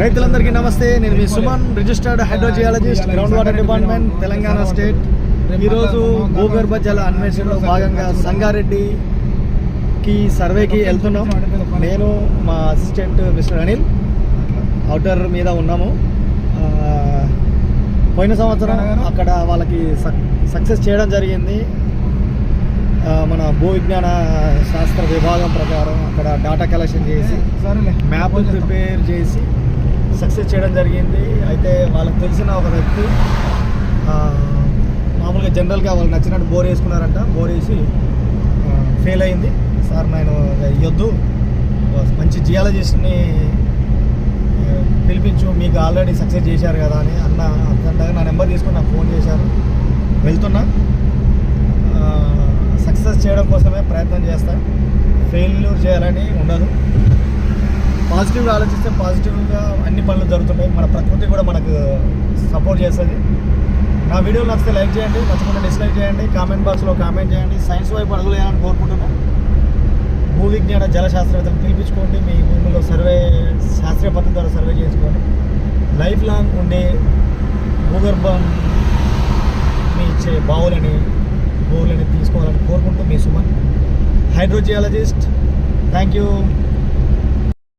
రైతులందరికీ నమస్తే. నేను మీ Suman, registered hydrogeologist, ground water department, Telangana state. ఈరోజు భూగర్భ జల అన్వేషణలో భాగంగా సంగారెడ్డికి సర్వేకి వెళ్తున్నాం. నేను మా అసిస్టెంట్ మిస్టర్ అనిల్ అవుటర్ మీద ఉన్నాము. పోయిన సంవత్సరం అక్కడ వాళ్ళకి సక్సెస్ చేయడం జరిగింది. మన భూ విజ్ఞాన శాస్త్ర విభాగం ప్రకారం అక్కడ డేటా కలెక్షన్ చేసి మ్యాప్ ప్రిపేర్ చేసి సక్సెస్ చేయడం జరిగింది. అయితే వాళ్ళకి తెలిసిన ఒక వ్యక్తి మామూలుగా జనరల్గా వాళ్ళు నచ్చినట్టు బోర్ వేసుకున్నారంట. బోర్ వేసి ఫెయిల్ అయింది. సార్ నేను ఇవ్వద్దు, మంచి జియాలజిస్ట్ని పిలిపించు, మీకు ఆల్రెడీ సక్సెస్ చేశారు కదా అని అన్నంతగా నా నెంబర్ తీసుకుని నాకు ఫోన్ చేశారు. వెళ్తున్నా, సక్సెస్ చేయడం కోసమే ప్రయత్నం చేస్తాను. ఫెయిల్యూర్ చేయాలని ఉండదు. పాజిటివ్గా ఆలోచిస్తే పాజిటివ్గా అన్ని పనులు జరుగుతున్నాయి. మన ప్రకృతి కూడా మనకు సపోర్ట్ చేస్తుంది. నా వీడియోలు నచ్చితే లైక్ చేయండి, నచ్చకుండా డిస్లైక్ చేయండి, కామెంట్ బాక్స్లో కామెంట్ చేయండి. సైన్స్ వైపు అడుగులు వేయాలని కోరుకుంటున్నాను. భూ విజ్ఞాన జల శాస్త్రవేత్తలు పిలిపించుకోండి. మీ భూమిలో శాస్త్రీయ పద్ధతి ద్వారా సర్వే చేసుకోండి. లైఫ్ లాంగ్ ఉండే భూగర్భం మీ ఇచ్చే బావులని తీసుకోవాలని కోరుకుంటూ మీ సుమన్, హైడ్రోజియాలజిస్ట్. Thank you.